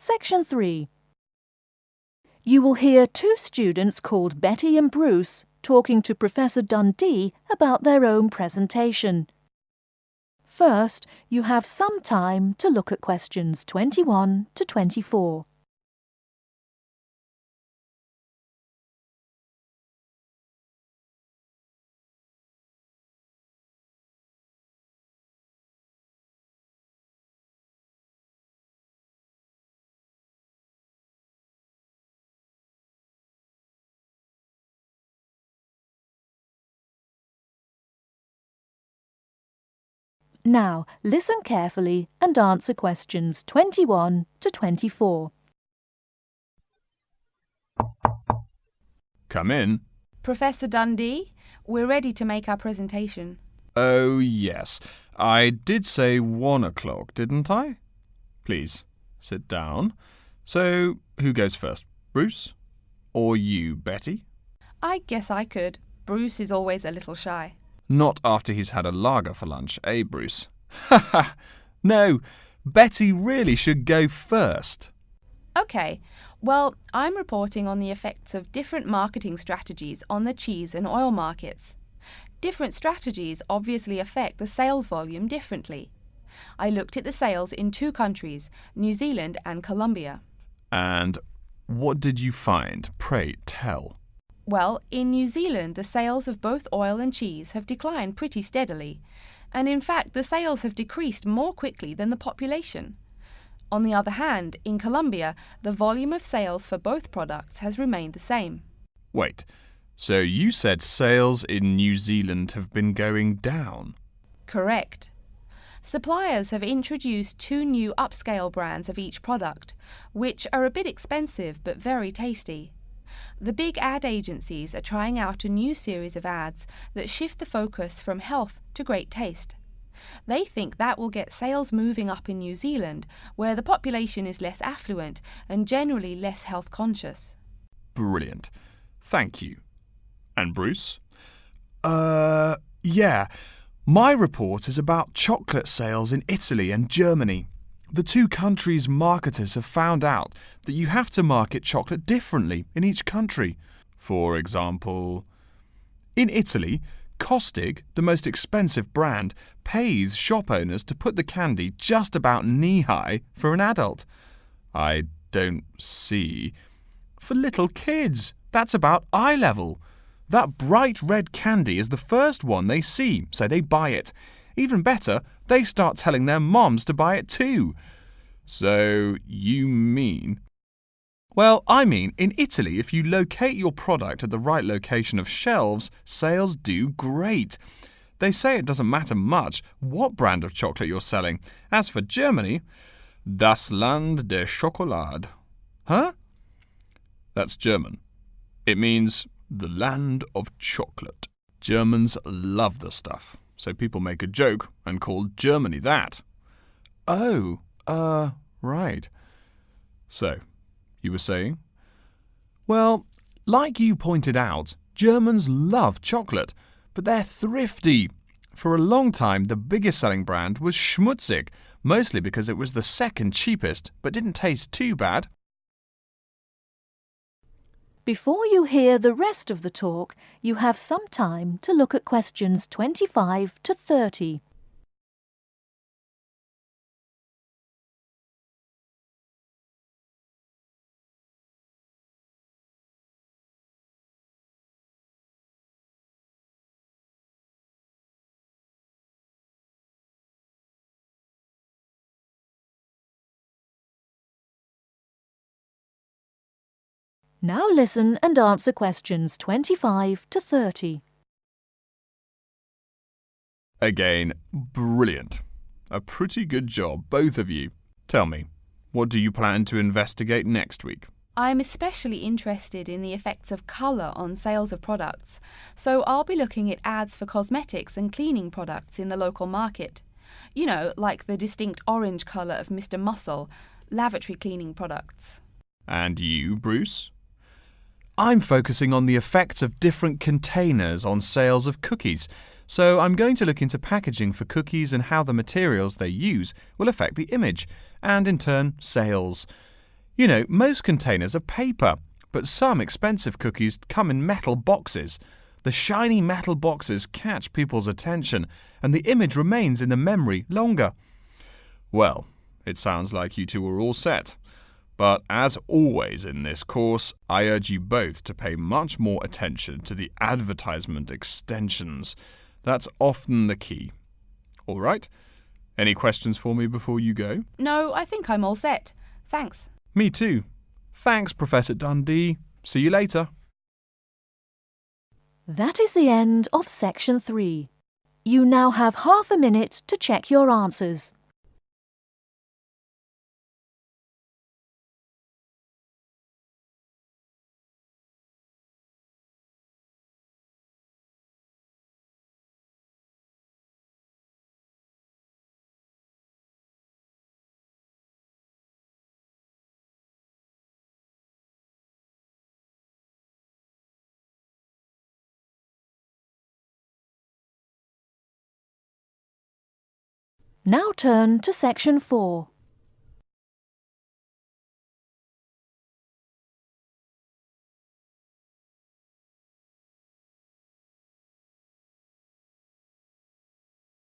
Section 3. You will hear two students called Betty and Bruce talking to Professor Dundee about their own presentation. First, you have some time to look at questions 21 to 24. Now, listen carefully and answer questions 21 to 24. Come in. Professor Dundee, we're ready to make our presentation. Oh, yes. I did say 1 o'clock, didn't I? Please, sit down. So, who goes first? Bruce? Or you, Betty? I guess I could. Bruce is always a little shy. Not after he's had a lager for lunch, eh, Bruce? Ha ha! No, Betty really should go first. OK, well, I'm reporting on the effects of different marketing strategies on the cheese and oil markets. Different strategies obviously affect the sales volume differently. I looked at the sales in 2 countries, New Zealand and Colombia. And what did you find? Pray tell. Well, in New Zealand, the sales of both oil and cheese have declined pretty steadily, and in fact the sales have decreased more quickly than the population. On the other hand, in Colombia, the volume of sales for both products has remained the same. Wait, so you said sales in New Zealand have been going down? Correct. Suppliers have introduced 2 new upscale brands of each product, which are a bit expensive but very tasty. The big ad agencies are trying out a new series of ads that shift the focus from health to great taste. They think that will get sales moving up in New Zealand, where the population is less affluent and generally less health conscious. Brilliant. Thank you. And Bruce? Yeah. My report is about chocolate sales in Italy and Germany. The 2 countries' marketers have found out that you have to market chocolate differently in each country. For example, in Italy, Kostig, the most expensive brand, pays shop owners to put the candy just about knee-high for an adult. I don't see. For little kids, that's about eye level. That bright red candy is the first one they see, so they buy it. Even better, they start telling their moms to buy it too. So, you mean? Well, I mean, in Italy, if you locate your product at the right location of shelves, sales do great. They say it doesn't matter much what brand of chocolate you're selling. As for Germany, das Land der Schokolade. Huh? That's German. It means the land of chocolate. Germans love the stuff, so people make a joke and call Germany that. Oh, right. So, you were saying? Well, like you pointed out, Germans love chocolate, but they're thrifty. For a long time, the biggest selling brand was Schmutzig, mostly because it was the second cheapest, but didn't taste too bad. Before you hear the rest of the talk, you have some time to look at questions 25 to 30. Now listen and answer questions 25 to 30. Again, brilliant. A pretty good job, both of you. Tell me, what do you plan to investigate next week? I'm especially interested in the effects of colour on sales of products, so I'll be looking at ads for cosmetics and cleaning products in the local market. You know, like the distinct orange colour of Mr. Muscle, lavatory cleaning products. And you, Bruce? I'm focusing on the effects of different containers on sales of cookies, so I'm going to look into packaging for cookies and how the materials they use will affect the image, and in turn, sales. You know, most containers are paper, but some expensive cookies come in metal boxes. The shiny metal boxes catch people's attention, and the image remains in the memory longer. Well, it sounds like you two are all set. But as always in this course, I urge you both to pay much more attention to the advertisement extensions. That's often the key. All right? Any questions for me before you go? No, I think I'm all set. Thanks. Me too. Thanks, Professor Dundee. See you later. That is the end of section 3. You now have half a minute to check your answers. Now turn to section 4.